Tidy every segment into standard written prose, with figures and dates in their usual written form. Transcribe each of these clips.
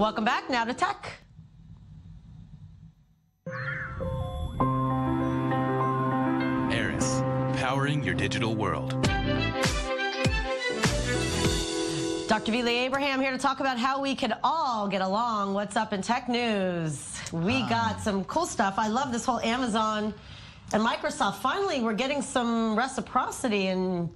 Welcome back. Now to tech. Eris, powering your digital world. Dr. Vili Abraham here to talk about how we can all get along. What's up in tech news? We got some cool stuff. I love this whole Amazon and Microsoft. Finally, we're getting some reciprocity and,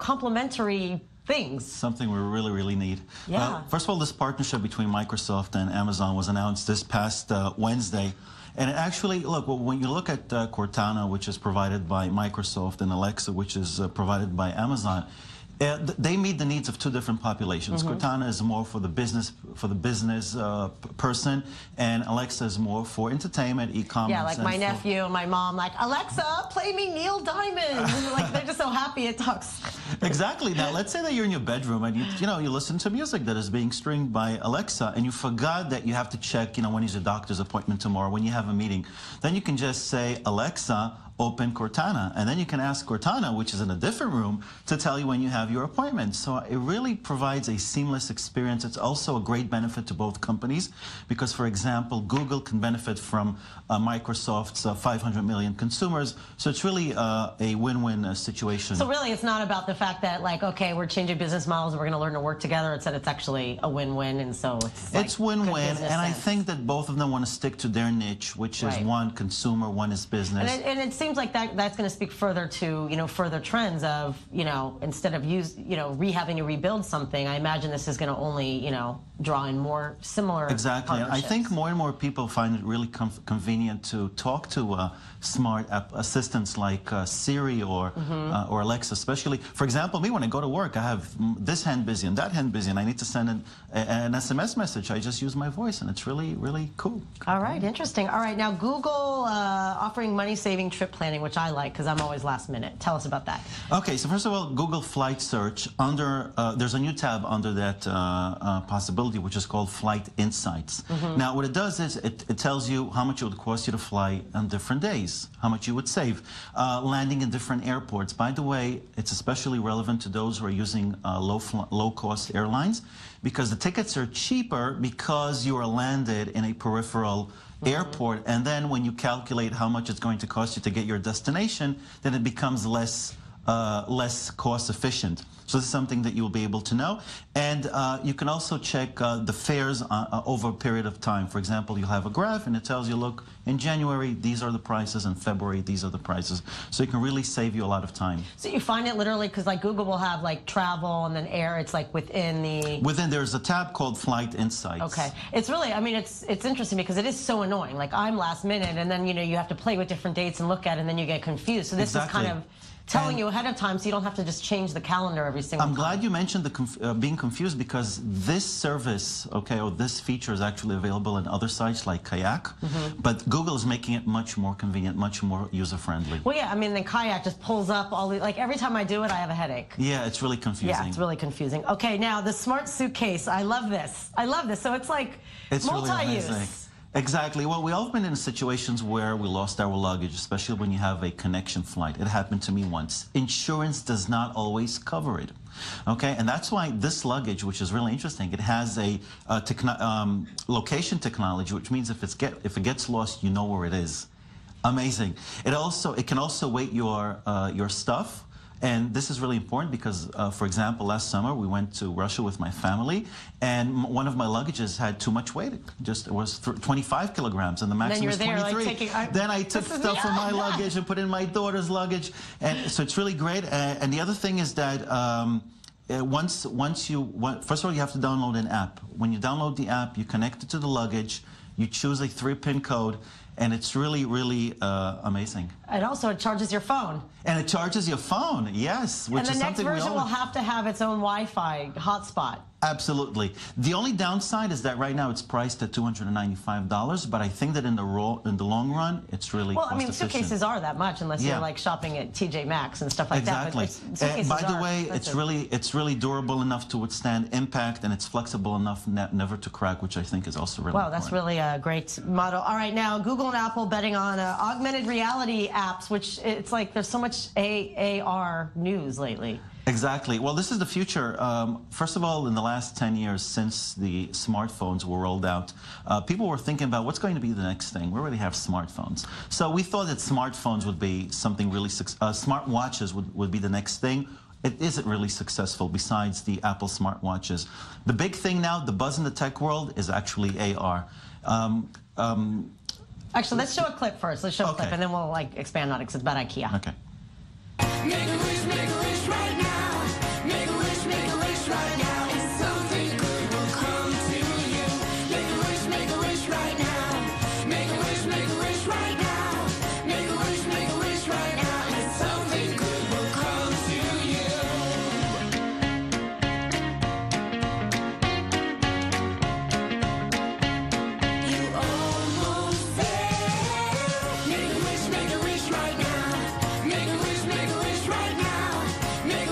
complementary things. Something we really need. Yeah. First of all, this partnership between Microsoft and Amazon was announced this past Wednesday. And it actually, look, when you look at Cortana, which is provided by Microsoft, and Alexa, which is provided by Amazon, they meet the needs of two different populations. Cortana is more for the business person, and Alexa is more for entertainment, e-commerce. Yeah, like my nephew and my mom, like, Alexa, play me Neil Diamond. Like, they're just so happy it talks. Exactly. Now, let's say that you're in your bedroom and you listen to music that is being streamed by Alexa, and you forgot that you have to check, when is your doctor's appointment tomorrow, when you have a meeting. Then you can just say, Alexa, open Cortana, and then you can ask Cortana, which is in a different room, to tell you when you have your appointment. So it really provides a seamless experience. It's also a great benefit to both companies because, for example, Google can benefit from Microsoft's 500 million consumers. So it's really a win-win situation. So really, it's not about the fact that, like, okay, we're changing business models and we're going to learn to work together. It's that it's actually a win-win, and so it's win-win, and I think that both of them want to stick to their niche, which is one consumer, one is business. And it seems like that's going to speak further to further trends of instead of rehabbing to rebuild something. I imagine this is going to only draw in more similar Exactly. I think more and more people find it really convenient to talk to smart assistants like Siri or Alexa. Especially, for example, me when I go to work, I have this hand busy and that hand busy, and I need to send an SMS message. I just use my voice, and it's really cool. All right, interesting. All right, now Google offering money-saving trip planning, which I like because I'm always last minute. Tell us about that. Okay, so first of all, Google Flight Search, there's a new tab under that possibility, which is called Flight Insights. Now, what it does is it tells you how much it would cost you to fly on different days, how much you would save, landing in different airports. By the way, it's especially relevant to those who are using low-cost airlines because the tickets are cheaper because you are landed in a peripheral airport, and then when you calculate how much it's going to cost you to get your destination, then it becomes less cost efficient. So this is something that you'll be able to know. And you can also check the fares over a period of time. For example, you'll have a graph and it tells you, look, in January, these are the prices. In February, these are the prices. So it can really save you a lot of time. So you find it literally, because like Google will have like travel and then air, it's like there's a tab called Flight Insights. Okay. It's really, I mean, it's interesting because it is so annoying. Like I'm last minute and then, you have to play with different dates and look at it and then you get confused. So this is kind of telling you ahead of time so you don't have to just change the calendar every single time. I'm glad you mentioned the being confused because this service, or this feature is actually available in other sites like Kayak, but Google is making it much more convenient, much more user-friendly. Well, yeah, I mean, the Kayak just pulls up all the, like every time I do it, I have a headache. Yeah, it's really confusing. Yeah, it's really confusing. Okay, now the smart suitcase. I love this. I love this. So it's like multi-use. Really exactly. Well, we all been in situations where we lost our luggage, especially when you have a connection flight. It happened to me once. Insurance does not always cover it. Okay, and that's why this luggage, which is really interesting, it has a location technology, which means if it gets lost, you know where it is. Amazing. It can also weight your stuff. And this is really important because, for example, last summer we went to Russia with my family, and one of my luggages had too much weight. It was 25 kilograms, and the maximum was 23. Then I took stuff from my luggage and put in my daughter's luggage, and so it's really great. And the other thing is that first of all, you have to download an app. When you download the app, you connect it to the luggage, you choose a 3-pin code, and it's really amazing. And also, it charges your phone. And it charges your phone, yes. And the next version will have to have its own Wi-Fi hotspot. Absolutely. The only downside is that right now it's priced at $295, but I think that in the long run, it's really cost efficient. Suitcases are that much unless you're like shopping at TJ Maxx and stuff like that. Exactly. By the way, it's really durable enough to withstand impact, and it's flexible enough never to crack, which I think is also really important. Wow, that's really a great model. All right, now Google and Apple betting on augmented reality apps, which it's like there's so much AR news lately. Exactly. Well, this is the future. First of all, in the last 10 years since the smartphones were rolled out, people were thinking about what's going to be the next thing. We already have smartphones. So we thought that smartphones would be something really, smartwatches would be the next thing. It isn't really successful besides the Apple smartwatches. The big thing now, the buzz in the tech world, is actually AR. Actually, let's show a clip first. Let's show a clip, and then we'll like expand on it because it's about IKEA. Okay. Make a wish right now. Make a wish right now. And something good will come to you. Make a wish right now. Make a wish right now. Make a wish right now. And something good will come to you. You almost there. Make a wish right now. Make a wish right now. Make a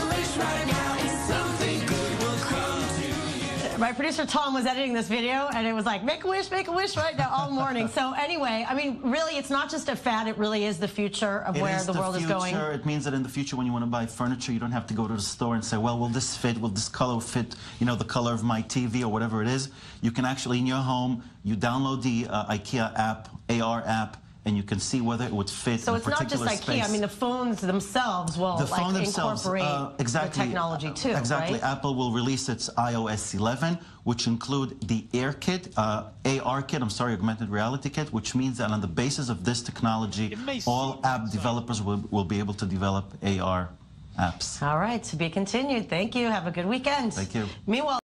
wish right now. And something good will come to you. My producer Tom was editing this video, and it was like, make a wish right now all morning. So anyway, I mean, really, it's not just a fad. It really is the future of where the world is going. It means that in the future, when you want to buy furniture, you don't have to go to the store and say, well, will this fit? Will this color fit, you know, the color of my TV or whatever it is? You can actually, in your home, you download the IKEA app, AR app, and you can see whether it would fit So in a it's not particular just IKEA. space. I mean, the phones themselves will incorporate the technology too, Exactly. right? Apple will release its iOS 11, which include the AR kit, Augmented Reality kit, which means that on the basis of this technology, all app developers will be able to develop AR apps. All right, to be continued. Thank you. Have a good weekend. Thank you. Meanwhile,